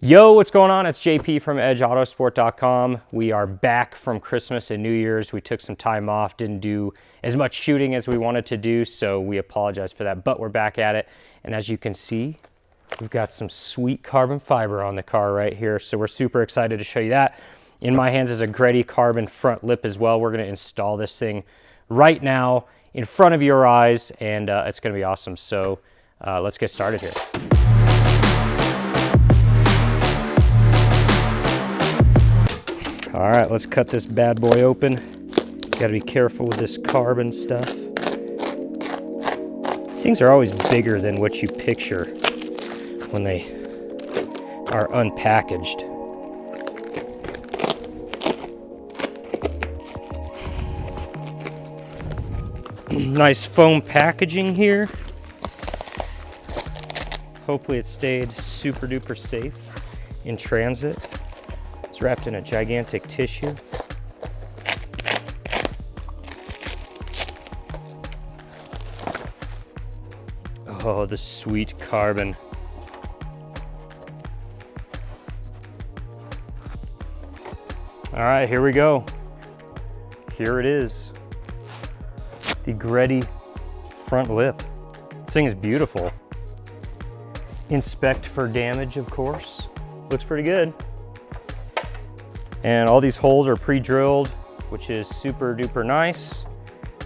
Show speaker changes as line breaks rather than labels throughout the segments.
Yo, what's going on? It's JP from Edge Autosport.com. We are back from Christmas and New Year's. We took some time off, didn't do as much shooting as we wanted to do, so we apologize for that, but we're back at it. And as you can see, we've got some sweet carbon fiber on the car right here, so we're super excited to show you that. In my hands is a Greddy carbon front lip as well. We're going to install this thing right now in front of your eyes, and it's going to be awesome. So let's get started here. All right, let's cut this bad boy open. Got to be careful with this carbon stuff. These things are always bigger than what you picture when they are unpackaged. Nice foam packaging here. Hopefully it stayed super duper safe in transit. It's wrapped in a gigantic tissue. Oh, the sweet carbon. All right, here we go. Here it is. The Greddy front lip. This thing is beautiful. Inspect for damage, of course. Looks pretty good. And all these holes are pre-drilled, which is super duper nice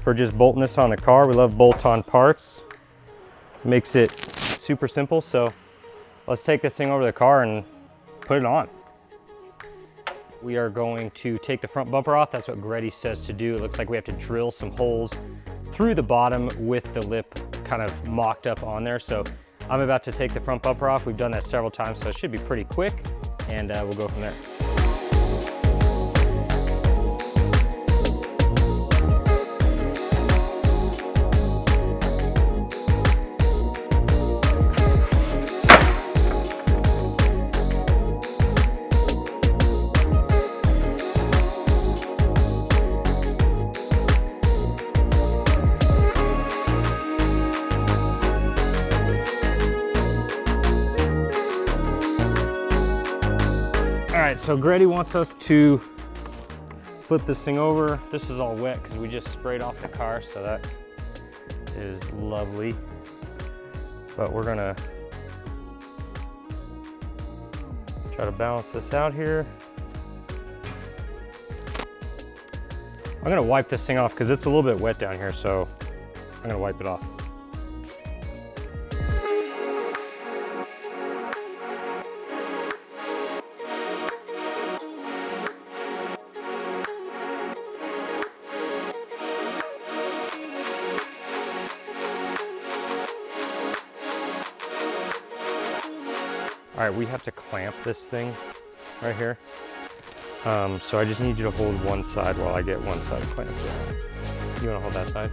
for just bolting this on the car. We love bolt-on parts. Makes it super simple. So let's take this thing over to the car and put it on. We are going to take the front bumper off. That's what Greddy says to do. It looks like we have to drill some holes through the bottom with the lip kind of mocked up on there. So I'm about to take the front bumper off. We've done that several times, so it should be pretty quick, and we'll go from there. All right, so Greddy wants us to flip this thing over. This is all wet because we just sprayed off the car, so that is lovely. But we're gonna try to balance this out here. I'm gonna wipe this thing off because it's a little bit wet down here, so I'm gonna wipe it off. All right, we have to clamp this thing right here. So I just need you to hold one side while I get one side clamped down. You wanna hold that side?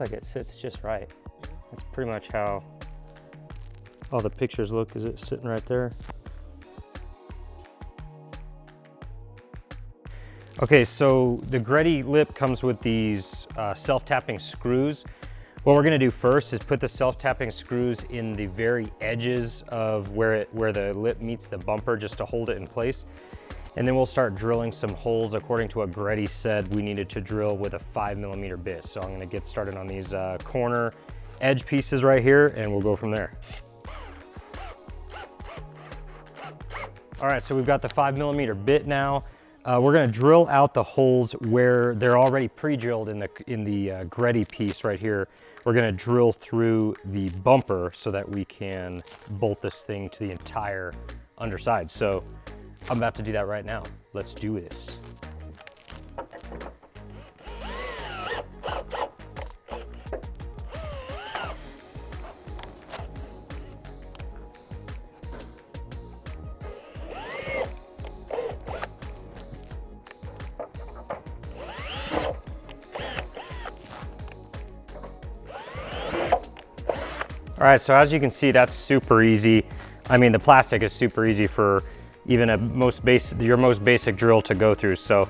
Like it sits just right. That's pretty much how all the pictures look, is it sitting right there. Okay, so the Greddy lip comes with these self-tapping screws. What we're gonna do first is put the self-tapping screws in the very edges of where the lip meets the bumper, just to hold it in place. And then we'll start drilling some holes according to what Greddy said we needed to drill with a 5mm bit. So I'm gonna get started on these corner edge pieces right here, and we'll go from there. All right, so we've got the 5mm bit now. We're gonna drill out the holes where they're already pre-drilled in the Greddy piece right here. We're gonna drill through the bumper so that we can bolt this thing to the entire underside. So I'm about to do that right now. Let's do this. All right, so as you can see, that's super easy. I mean, the plastic is super easy for even your most basic drill to go through. So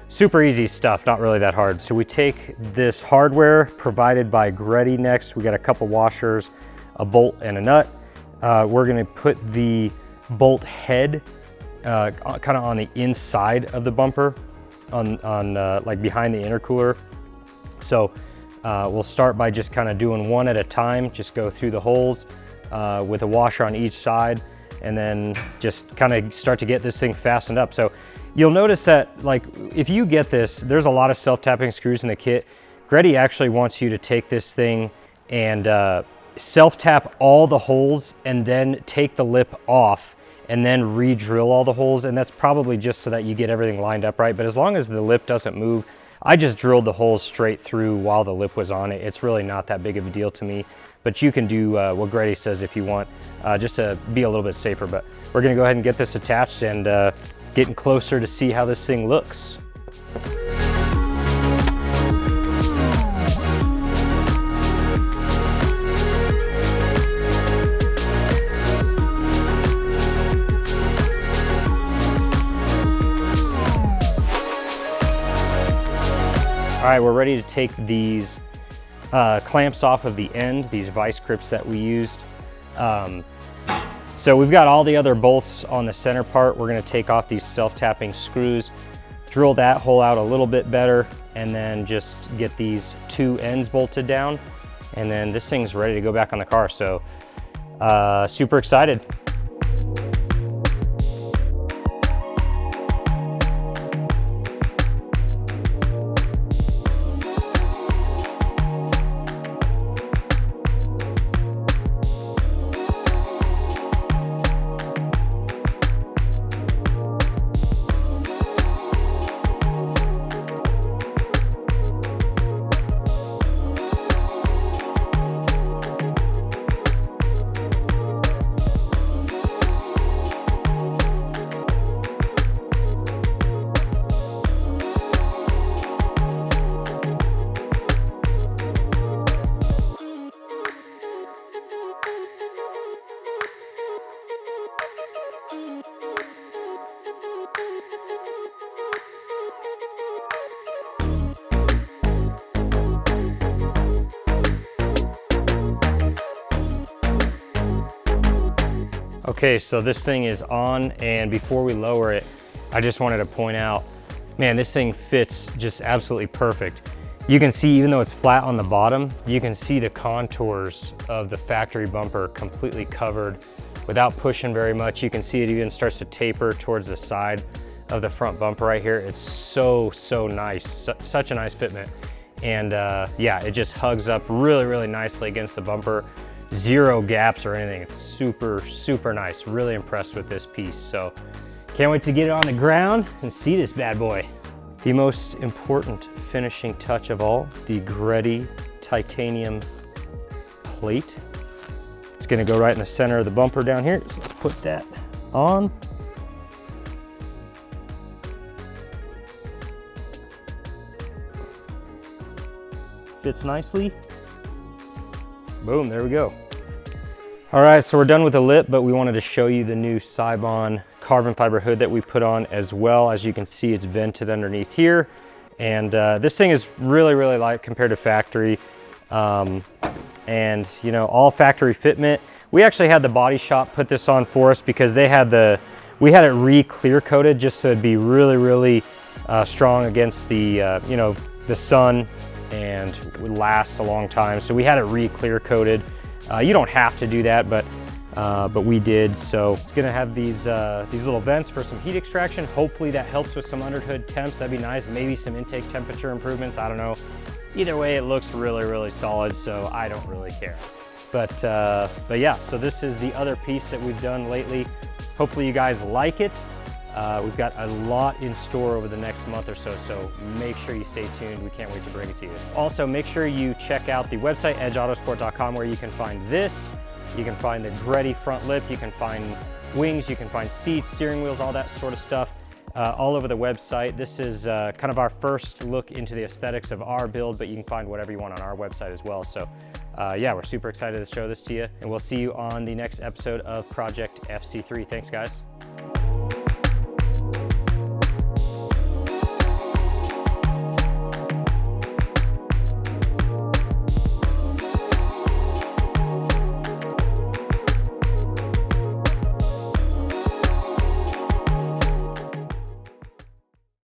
super easy stuff, not really that hard. So we take this hardware provided by Greddy next. We got a couple washers, a bolt and a nut. We're gonna put the bolt head kind of on the inside of the bumper, on like behind the intercooler. So we'll start by just kind of doing one at a time, just go through the holes with a washer on each side, and then just kind of start to get this thing fastened up. So you'll notice that, like, if you get this, there's a lot of self-tapping screws in the kit. Greddy actually wants you to take this thing and self-tap all the holes and then take the lip off and then re-drill all the holes. And that's probably just so that you get everything lined up right. But as long as the lip doesn't move, I just drilled the holes straight through while the lip was on it. It's really not that big of a deal to me, but you can do what Greddy says if you want, just to be a little bit safer. But we're gonna go ahead and get this attached and getting closer to see how this thing looks. All right, we're ready to take these clamps off of the end, these vice grips that we used. So we've got all the other bolts on the center part. We're gonna take off these self-tapping screws, drill that hole out a little bit better, and then just get these two ends bolted down. And then this thing's ready to go back on the car. So super excited. Okay, so this thing is on, and before we lower it, I just wanted to point out, man, this thing fits just absolutely perfect. You can see, even though it's flat on the bottom, you can see the contours of the factory bumper completely covered without pushing very much. You can see it even starts to taper towards the side of the front bumper right here. It's so nice, such a nice fitment. And yeah, it just hugs up really nicely against the bumper. Zero gaps or anything. It's super nice. Really impressed with this piece. So can't wait to get it on the ground and see this bad boy. The most important finishing touch of all, the Greddy titanium plate. It's gonna go right in the center of the bumper down here. So let's put that on. Fits nicely. Boom, there we go. All right, so we're done with the lip, but we wanted to show you the new Seibon carbon fiber hood that we put on as well. As you can see, it's vented underneath here. And this thing is really light compared to factory. And you know, all factory fitment. We actually had the body shop put this on for us because they had we had it re-clear coated just so it'd be really strong against the, you know, the sun, and would last a long time. So we had it re-clear coated. You don't have to do that, but we did. So it's gonna have these little vents for some heat extraction. Hopefully that helps with some underhood temps. That'd be nice. Maybe some intake temperature improvements. I don't know. Either way, it looks really solid. So I don't really care. But yeah. So this is the other piece that we've done lately. Hopefully you guys like it. We've got a lot in store over the next month or so, so make sure you stay tuned. We can't wait to bring it to you. Also, make sure you check out the website, edgeautosport.com, where you can find this. You can find the Greddy front lip, you can find wings, you can find seats, steering wheels, all that sort of stuff. All over the website. This is kind of our first look into the aesthetics of our build, but you can find whatever you want on our website as well. So yeah, we're super excited to show this to you, and we'll see you on the next episode of Project FC3. Thanks, guys.